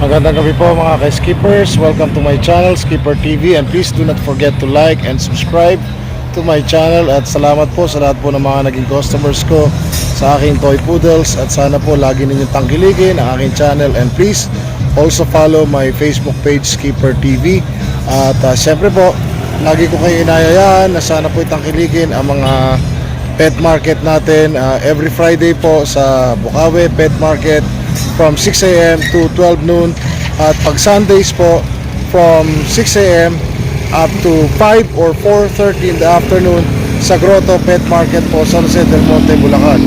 Magandang gabi po mga ka-skippers. Welcome to my channel, Skipper TV, and please do not forget to like and subscribe to my channel. At salamat po sa lahat po ng mga naging customers ko sa aking toy poodles, at sana po lagi ninyong tangkiligin ang aking channel, and please also follow my Facebook page, Skipper TV. At syempre po, lagi ko kayo inayayaan na sana po itangkiligin ang mga pet market natin every Friday po sa Bukawi Pet Market from 6 a.m. to 12 noon, at pag Sundays po from 6 a.m. up to 5 or 4:30 in the afternoon sa Grotto Pet Market po sa San Jose del Monte, Bulacan.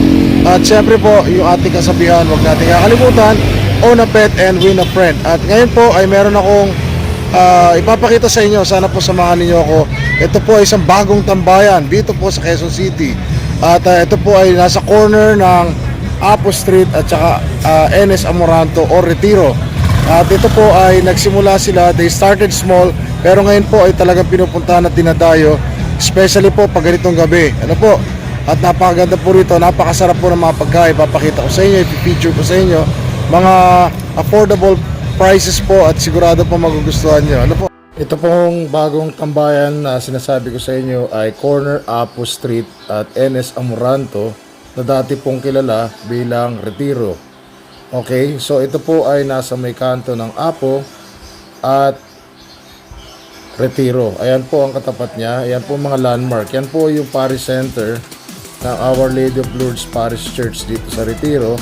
At syempre po, yung ating kasabihan, huwag natin kakalimutan, own a pet and win a friend. At ngayon po ay meron akong ipapakita sa inyo. Sana po samahan ninyo ako. Ito po ay isang bagong tambayan dito po sa Quezon City, at ito po ay nasa corner ng Apo Street at saka NS Amoranto o Retiro. At ito po ay nagsimula sila, they started small, pero ngayon po ay talagang pinupuntahan at dinadayo, especially po pag ganitong gabi. Ano po? At napakaganda po rito, napakasarap po ng mga pagkain. Papakita ko sa inyo, ipipicture ko sa inyo mga affordable prices po, at sigurado po magugustuhan nyo. Ano po? Ito pong bagong tambayan na sinasabi ko sa inyo ay corner Apo Street at NS Amoranto, na dati pong kilala bilang Retiro. Okay, so ito po ay nasa may kanto ng Apo at Retiro. Ayan po ang katapat niya. Ayan po mga landmark. Yan po yung parish center ng Our Lady of Lourdes Parish Church dito sa Retiro.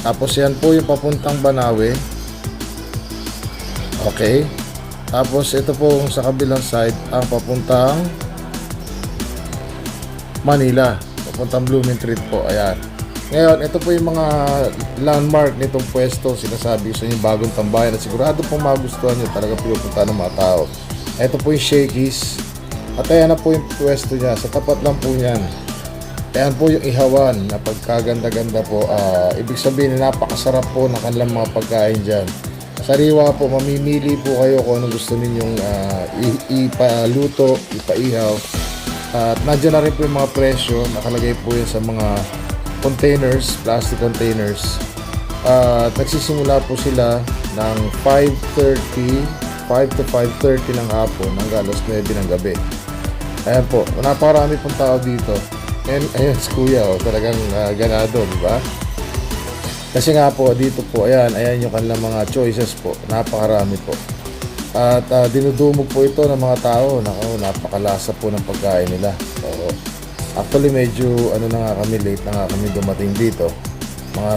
Tapos yan po yung papuntang Banawe. Okay, tapos ito po sa kabilang side ang papuntang Manila, papuntang Blumentritt po. Ayan. Ngayon, ito po yung mga landmark nitong pwesto. Sinasabi sa inyo, bagong tambayan, at sigurado pong magustuhan nyo. Talaga pinupunta ng mga tao. Ito po yung Shakey's, at ayan na po yung pwesto niya. Sa tapat lang po niyan. Ayan po yung ihawan na pagkaganda-ganda po. Ibig sabihin, napakasarap po ng kanilang mga pagkain dyan. Sariwa po, mamimili po kayo kung anong gusto ninyong ipaluto, ipaihaw. At nandiyan na rin po yung mga presyo, nakalagay po yan sa mga containers, plastic containers. At nagsisimula po sila ng 5:30, 5 to 5:30 ng hapon hanggang alas 9 ng gabi. Ayan po, napakarami pong tao dito. And ayan si Kuya, talagang ganado, di ba? Kasi nga po, dito po, ayan yung kanilang mga choices po, napakarami po. At dinudumog po ito ng mga tao. Napakalasa po ng pagkain nila. So, actually medyo na nga kami, late na nga kami dumating dito. Mga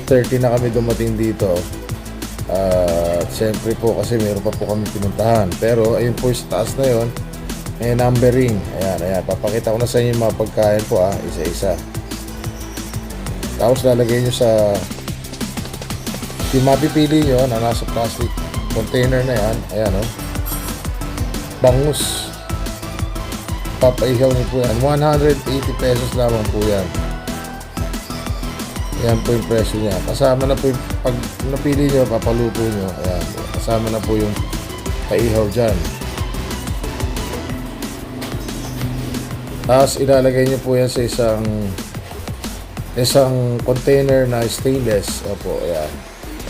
8:30 na kami dumating dito. Siyempre po kasi meron pa po kami pinuntahan. Pero ayun po sa taas na yun, may numbering. Ayan. Papakita ko na sa inyo yung mga pagkain po, isa-isa. Tapos lalagay nyo sa yung mapipili nyo na nasa plastic container na yan. Ayan bangus, papaihaw nyo po yan. 180 pesos lamang po yan. Ayan po yung presyo nya. Kasama na po yung, pag napili nyo, papaluto nyo, ayan, kasama na po yung paihaw dyan. Tapos ilalagay nyo po yan sa isang container na stainless. Opo, ayan.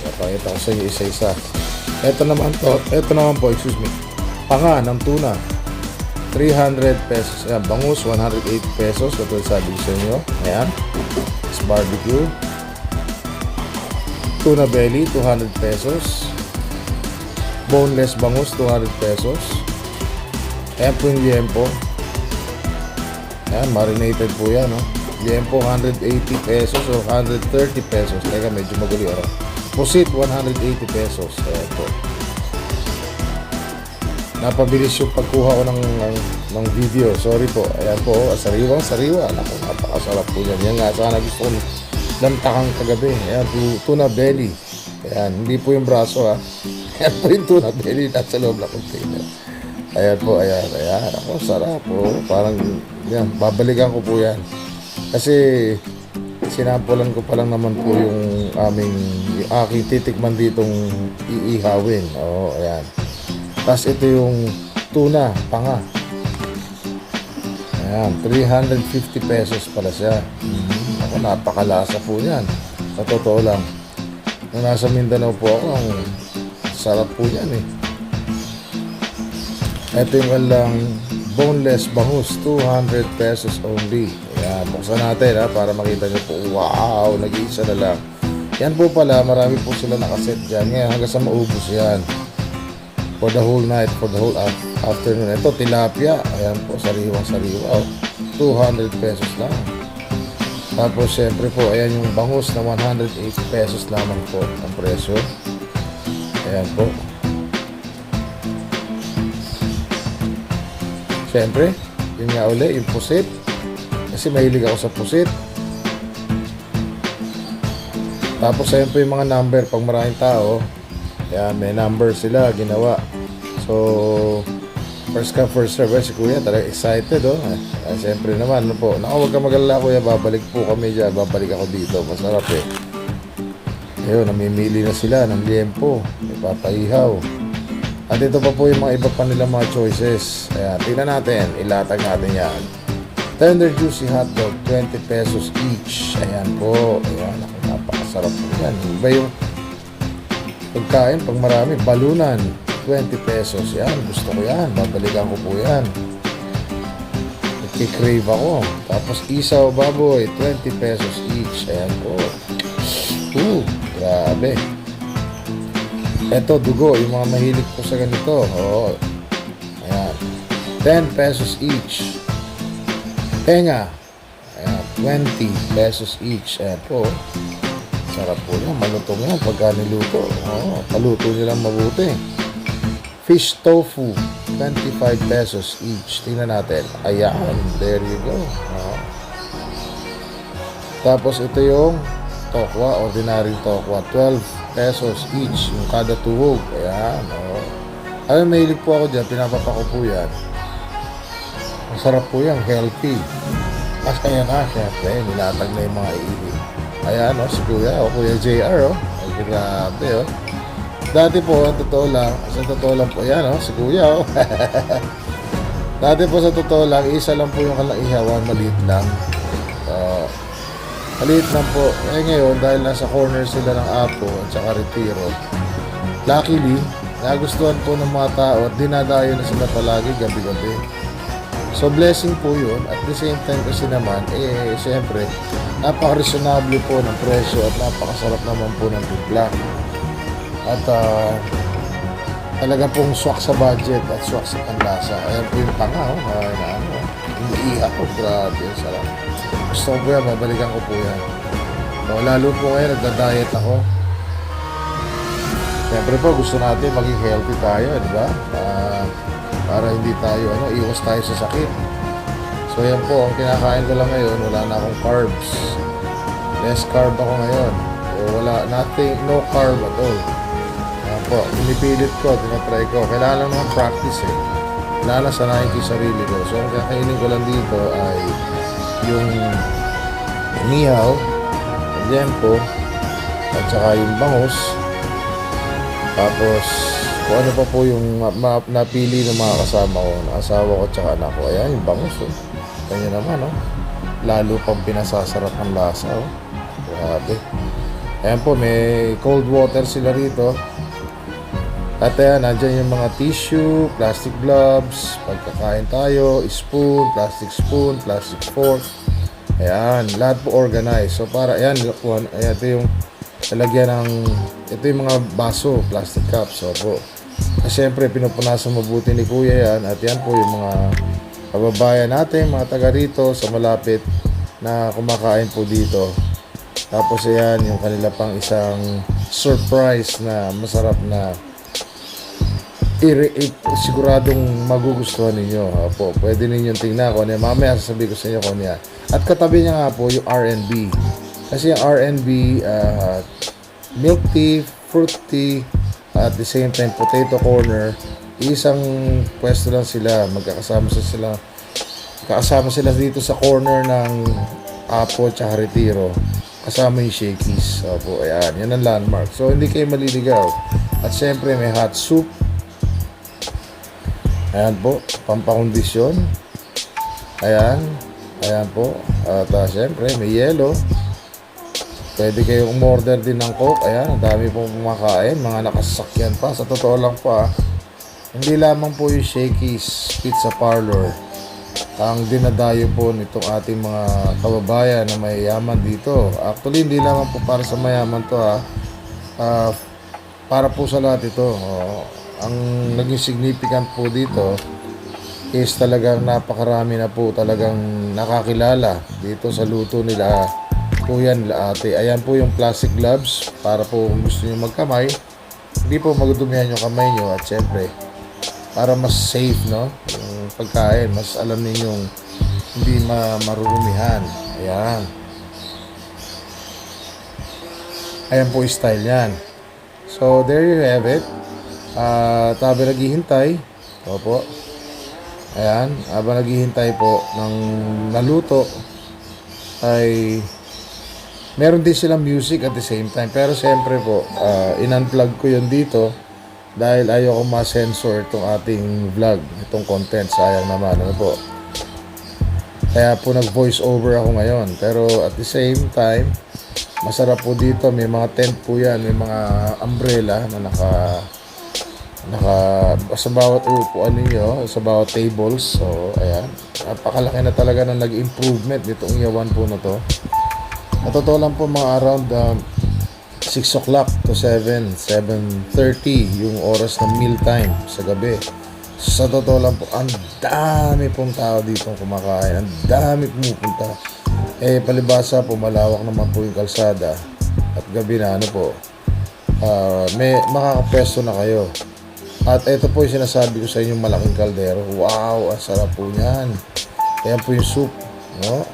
Papakita ko sa inyo isa-isa. Ito naman po, panga ng tuna, 300 pesos. Ayan, bangus, 180 pesos. Katulad sabi ko sa inyo. Ayan, it's barbecue. Tuna belly, 200 pesos. Boneless bangus, 200 pesos. Ayan po yung liempo. Ayan, marinated po yan, liempo, 180 pesos o 130 pesos. Teka, medyo magulo. Pusit, 180 pesos. Ayan po. Napabilis yung pagkuha ko ng video. Sorry po. Ayan po. Sariwa. Naku, napakasarap po yan. Yan nga. Sana gusto ko lantakang kagabi. Ayan, tuna belly. Ayan. Hindi po yung braso, Ayan po yung tuna belly. Nasa loob na container. Ayan po. Ayan. Ako, sarap po. Parang, yan. Babalikan ko po yan. Kasi sinampulan ko pa lang naman po yung aking titikman ditong iihawin. Ayan. Tapos ito yung tuna, panga. Ayan, 350 pesos pala siya. Ako, napakalasa po yan. Sa totoo lang. Nung nasa Mindanao po ako, ang Sarap po yan eh. Ito yung walang boneless bangus, 200 pesos only. Ayan, buksan natin ha, para makita nyo po. Wow, nag-iisa na lang. Yan po pala, marami po sila nakaset dyan. Ngayon, hanggang sa maubos yan. For the whole night, for the whole afternoon. Ito, tilapia. Ayan po, sariwang-sariwa. 200 pesos lang. Tapos, syempre po, ayan yung bangus na 180 pesos lamang po ang presyo. Ayan po. Syempre, yun nga uli, yung pusit. Kasi mahilig ako sa pusit. Tapos ayun po yung mga number pag maraming tao. Yan, may number sila ginawa. So first come first serve. Si kuya talaga excited oh. Siyempre naman ano po. Naku, huwag ka mag-alala kuya, babalik po kami dyan. Babalik ako dito, masarap eh. Ayun, namimili na sila ng liempo. May papaihaw. At ito pa po yung mga iba pa nilang mga choices. Ayan, tingnan natin, ilatag natin yan. Tender juicy hotdog, 20 pesos each. Ayan po. Ayan, napakasarap po yan. Iba yung pagkain pag marami. Balunan, 20 pesos. Yan, gusto ko yan. Babalikan ko po yan. Nagkikrave ako. Tapos isaw baboy, 20 pesos each. Ayan po. Grabe. Eto, dugo. Yung mga mahilig po sa ganito. Oo. Ayan. 10 pesos each. Tenga. Ayan, 20 pesos each. Ayan po. Sarap po yan. Malutong yan pagka niluto. Oo, paluto nilang mabuti. Fish tofu. 25 pesos each. Tingnan natin. Ayan. There you go. Oo. Tapos ito yung tokwa. Ordinary tokwa. 12 pesos each. Yung kada tuhog. Ayan. Oo. Alam, mahilig po ako dyan. Pinapapako po yan. Masarap po yan. Healthy. As kaya na, syempre, nilatag na yung mga iili. Ayan, si Kuya, Kuya JR, Ay, grabe, Dati po, sa totoo lang po, ayan, si Kuya, Dati po, sa totoo lang, isa lang po yung kalaihawan, maliit lang. Maliit lang po. Eh ngayon, dahil nasa corner sila ng Apo at saka Retiro, luckily, nagustuhan po ng mga tao at dinadayo na sila palagi, gabi-gabi. So blessing po yun. At the same time kasi naman, siyempre, napaka-reasonable po ng presyo at napakasarap naman po ng timpla. At talaga pong swak sa budget at swak sa panlasa. Ayan po yung tanga, iniiha ko, grabe, sarap. Gusto ko po yan, babalikan ko po yan. So, lalo po ngayon, nagda-diet ako. Siyempre po, gusto natin maging healthy tayo, di ba? Para hindi tayo, iwas tayo sa sakit. So yan po, ang kinakain ko lang ngayon, wala na akong carbs. Less carb ako ngayon. So, no carb at all. Yan po, pinipilit ko, tinatry ko. Kailangan lang naman practice eh. Kailangan sanayin ko yung sarili ko. So ang kakainin ko lang dito ay yung nihaw, liempo, at saka yung bangus. Tapos kung ano pa po yung napili ng mga kasama ko, ng asawa ko at saka anak ko. Ayan, yung bangus, Kanya naman, Lalo pang pinasasarap ang lasa, Grabe. Ayan po, may cold water sila rito. At ayan, nandyan yung mga tissue, plastic gloves, pagkakain tayo, spoon, plastic fork. Ayan, lahat po organized. So para, ayan, ito yung lalagyan ng, ito yung mga baso, plastic cups. So po, siyempre, pinupunasan mabuti ni Kuya yan. At yan po yung mga kababayan natin, mga taga rito sa malapit na kumakain po dito. Tapos yan, yung kanila pang isang surprise na masarap na siguradong magugustuhan ninyo. Po, pwede ninyong tingnan ko niya. Mamaya sasabihin ko sa inyo ko niya. At katabi niya nga po yung R&B. Kasi yung R&B, milk tea, fruit tea, at the same time potato corner, isang pwesto lang sila. Magkakasama sila dito sa corner ng Apo at Retiro. Kasama yung Shakey's. Po, ayan, yan ang landmark. So hindi kayo maliligaw. At syempre may hot soup. Ayan po, pampakondisyon. Ayan po. At syempre may yelo. Pwede kayong umorder din ng Coke. Ayan, ang dami pong kumakain. Mga nakasakyan pa. Sa totoo lang po hindi lamang po yung Shakey's Pizza Parlor ang dinadayo po nitong ating mga kababayan na mayayaman dito. Actually, hindi lamang po para sa mayaman to para po sa lahat ito. Ang naging significant po dito is talagang napakarami na po talagang nakakilala dito sa luto nila kuya nila ate. Ayan po yung plastic gloves para po kung gusto nyo magkamay, hindi po magdumihan yung kamay nyo, at syempre para mas safe, no, yung pagkain, mas alam ninyong hindi marurumihan. Ayan po yung style yan. So there you have it. Habang naghihintay, opo, ayan, habang naghihintay po ng naluto ay meron din silang music at the same time. Pero siyempre po, in-unplug ko yun dito dahil ayoko ma-censor itong ating vlog, itong content. Sayang naman, ano po. Kaya po nag-voice over ako ngayon. Pero at the same time, masarap po dito. May mga tent po yan. May mga umbrella na naka sa bawat upuan ninyo, sa bawat tables. So, ayan. Napakalaki na talaga ng nag-improvement nitong Iyawan po na to. At totoo lang po, mga around 6 o'clock to 7:30 yung oras ng meal time sa gabi. Sa totoo lang po, ang dami pong tao dito kumakain. Ang dami pumupunta. Palibasa po, malawak naman po yung kalsada. At gabi na, ano po, may makakapwesto na kayo. At ito po yung sinasabi ko sa inyong malaking kaldero. Wow, ang sarap po niyan. Ayan po yung soup, no?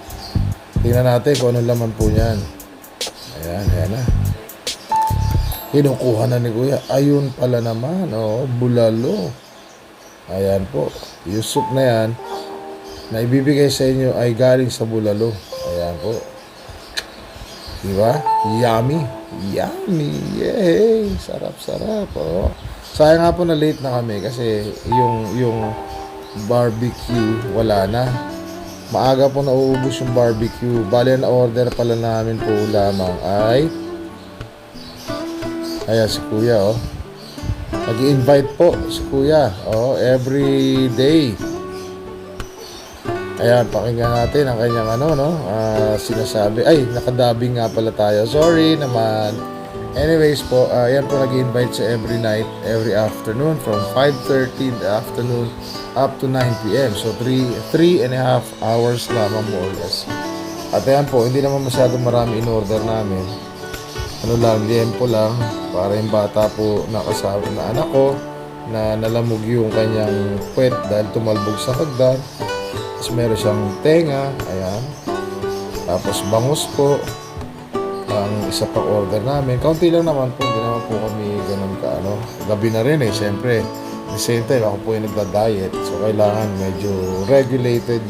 Tingnan natin kung anong laman po niyan. Ayan na. Kinukuha na ni Kuya. Ayun pala naman, bulalo. Ayan po. Yung soup na yan, na ibibigay sa inyo ay galing sa bulalo. Ayan po. Diba? Yummy. Yay! Sarap. Sayang nga po na late na kami kasi yung barbecue wala na. Maaga po nauubos yung barbecue. Bale, na order pala namin po lamang ay ayan si Kuya, nag-i-invite po si Kuya, every day. Ayan, pakinggan natin ang kanyang sinasabi. Ay, nakadabing nga pala tayo. Sorry naman. Anyways po, ayan po nag-i-invite sa every night, every afternoon from 5:30 in the afternoon up to 9 p.m. So 3.5 hours lamang more or less. At ayan po, hindi naman masyadong marami in-order namin. Liempo lang para yung bata po nakasama na anak ko na nalamog yung kanyang puwet dahil tumalbog sa hagdan. Tapos meron siyang tenga, ayan. Tapos bangus po ang isa pang order namin. Kaunti lang naman po, hindi naman po kami ganun gabi na rin siyempre. At the same time, ako po yung nagda-diet. So, kailangan medyo regulated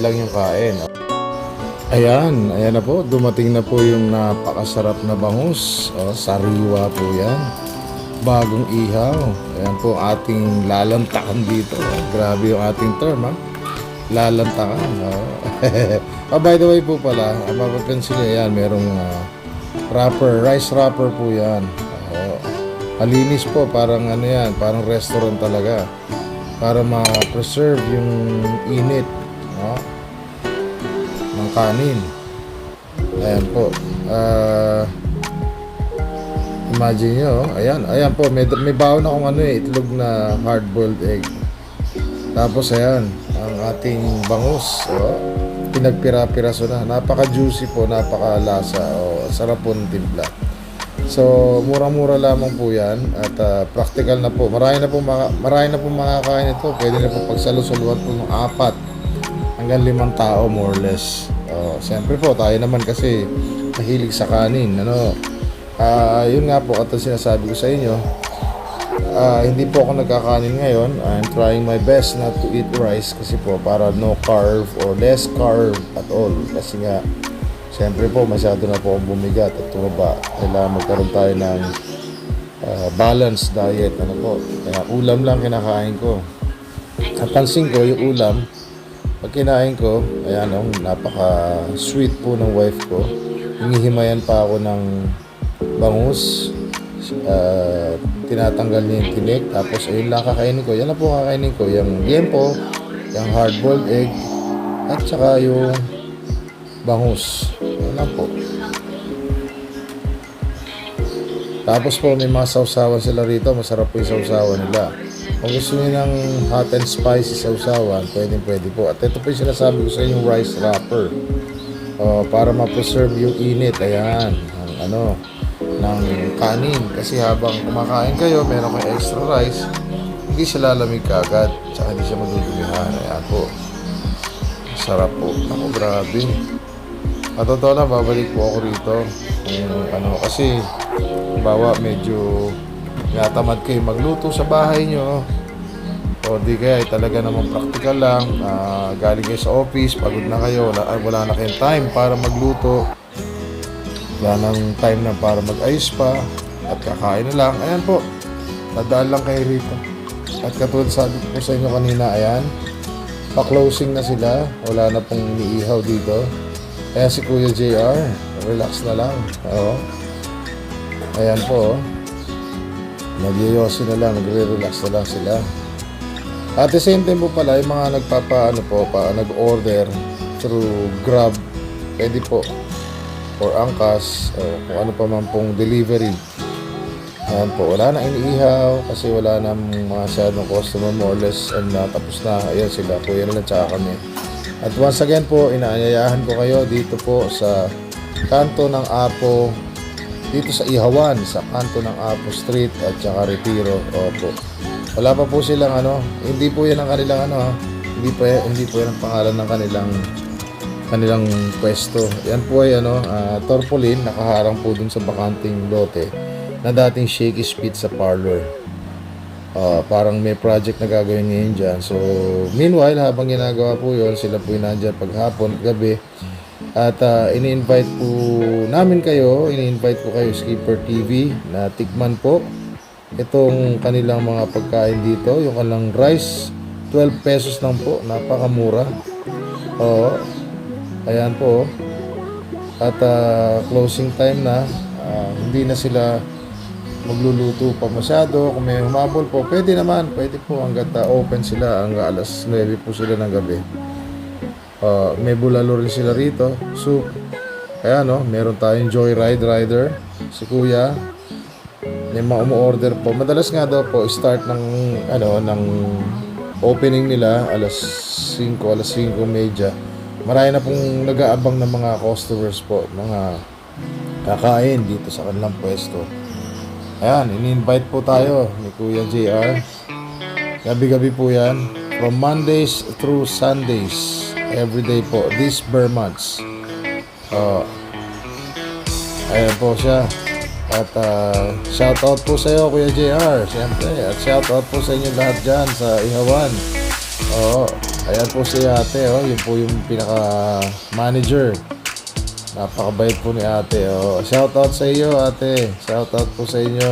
lang yung kain. Ayan na po. Dumating na po yung napakasarap na bangus. Sariwa po yan. Bagong ihaw. Ayan po ating lalantakan dito. Grabe yung ating term, lalantakan. By the way po pala, mapapansin nyo yan, merong rice wrapper po yan. Malinis po, parang parang restaurant talaga. Para ma-preserve yung init ng kanin. Ayan po. Imagine nyo, ayan po, may baon akong itlog na hard-boiled egg. Tapos ayan, ang ating bangus, pinagpira-piraso na. Napaka-juicy po, napaka-lasa. Sarap po ng timpla. So, mura-mura lamang po yan. At practical na po. Marami na po makakain ito. Pwede na po pagsalusuluan po ng 4 hanggang 5 tao more or less. Siyempre po, tayo naman kasi mahilig sa kanin. Yun nga po, at sinasabi ko sa inyo, hindi po ako nagkakanin ngayon. I'm trying my best not to eat rice kasi po para no carb or less carb at all. Kasi nga, siyempre po, masyado na po akong bumigat at tumaba. Kailangan magkaroon tayo ng balanced diet. Kaya ulam lang kinakain ko. Napansin ko yung ulam, pag kinain ko, ayan, napaka-sweet po ng wife ko. hinihimayan pa ako ng bangus. Tinatanggal niya yung tinik. Tapos ayun lang kakainin ko. Yan lang po kakainin ko. Yung liempo, yung hard-boiled egg, at saka yung bangus. Yan lang po. Tapos po may mga sausawan sila rito. Masarap po yung sausawan nila. Kung gusto niyo ng hot and spicy sausawan, pwede po. At ito po yung sinasabi ko sa inyo, rice wrapper. Para ma-preserve yung init. Ayan. Ng kanin. Kasi habang kumakain kayo, meron kayong extra rice, hindi siya lalamig kaagad. Tsaka hindi siya madudumihan. Ayan po. Sarap po. Ako, grabe. At totoo lang, babalik po ako rito. Kasi bawa medyo natamad kayo magluto sa bahay nyo, o di kaya talaga naman practical lang, galing kayo sa office, pagod na kayo, wala na kayong time para magluto, wala nang time na para mag-ayos pa, at kakain na lang. Ayan po, nadaan lang kayo rito. At katulad sabi ko sa inyo kanina, ayan, pa-closing na sila, wala na pong iniihaw dito. Kaya si Kuya JR, relax na lang. Ayan po, nagyoyosi na lang, nagre-relax na lang sila. At the same time po pala, yung mga nag-order through Grab, pwede po, or Angkas, o kung ano pa man pong delivery. Ayan po, wala na iniihaw kasi wala na masyadong customer, more or less, and tapos na. Ayan sila, kuya na lang tsaka kami. At once again po, inaanyayahan ko kayo dito po sa kanto ng Apo, dito sa Ihawan, sa kanto ng Apo Street at saka Retiro. Opo. Wala pa po silang hindi po yan ang kanilang hindi po yan ang pangalan ng kanilang pwesto. Yan po ay Torpolin, nakaharang po dun sa bakanting lote na dating Shakey's Pizza Parlor. Parang may project na gagawin ngayon dyan. So, meanwhile, habang ginagawa po yun, sila po yung nandyan paghapon, gabi. At ini-invite po namin kayo, ini-invite po kayo Skipper TV na tikman po itong kanilang mga pagkain dito. Yung kanilang rice, 12 pesos lang po, napakamura. Ayan po. At closing time na, hindi na sila magluluto pa masyado. Kung may humabol po, pwede po hanggat open sila, hanggang alas 9 po sila ng gabi. May bulalo rin sila rito, soup. Kaya meron tayong Joyride rider, si Kuya. May mga umu-order po. Madalas nga daw po start ng opening nila alas 5:30. Marami na pong nag-aabang ng mga customers po, mga kakain dito sa kanilang pwesto. Ayan, ini-invite po tayo ni Kuya JR. Gabi-gabi po yan, from Mondays through Sundays. Everyday po, this months. Ayan po siya. At shoutout po sa iyo, Kuya JR, siyempre. At shoutout po sa inyo lahat dyan sa Ihawan. Ayan po si ate, yun po yung pinaka-manager. Napakabait po ni ate. Shoutout sa iyo, ate. Shoutout po sa inyo.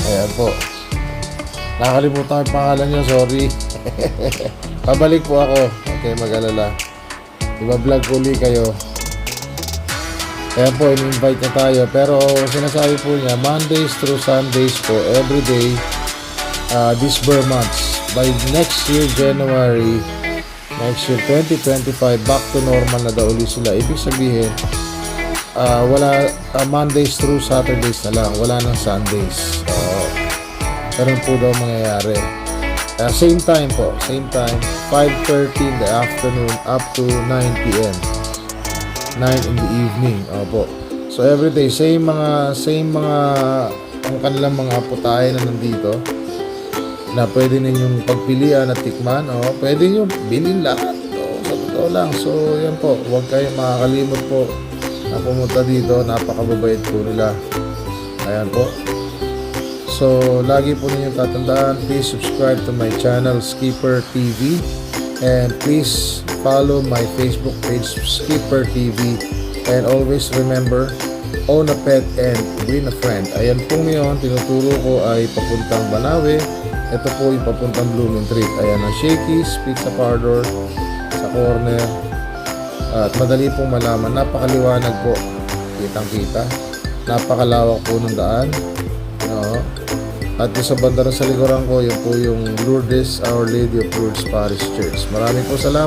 Ayan po. Nakalimutan yung pangalan nyo, sorry. Pabalik po ako. Okay, mag-alala. Iba-vlog uli kayo. Kaya po, in-invite na tayo. Pero sinasabi po niya, Mondays through Sundays po, everyday, this months. By next year, January, next year, 2025, back to normal na daw ulit sila. Ibig sabihin, wala, Mondays through Saturdays na lang. Wala nang Sundays. Ganun po daw mangyayari. Same time po, 5:30 in the afternoon up to 9 p.m. 9 in the evening. Opo. So everyday, same mga ang kanilang mga putahe na nandito na pwede ninyong pagpilian at tikman. Pwede nyo bilhin lahat. Sa totoo lang. So yan po, huwag kayong makakalimot po na pumunta dito. Napakababait po nila. Ayan po. So, lagi po ninyong tatandaan, please subscribe to my channel, Skipper TV. And please follow my Facebook page, Skipper TV. And always remember, own a pet and win a friend. Ayan po ngayon, tinuturo ko ay papuntang Banawe. Ito po yung papuntang Blooming Treat. Ayan ang Shakey's Pizza Parlor sa corner. At madali pong malaman. Napakaliwanag po. Kitang-kita. Napakalawak po ng daan. No? At yung sa banda rin sa likuran ko, yun po yung Lourdes, Our Lady of Lourdes Parish Church. Maraming po salamat.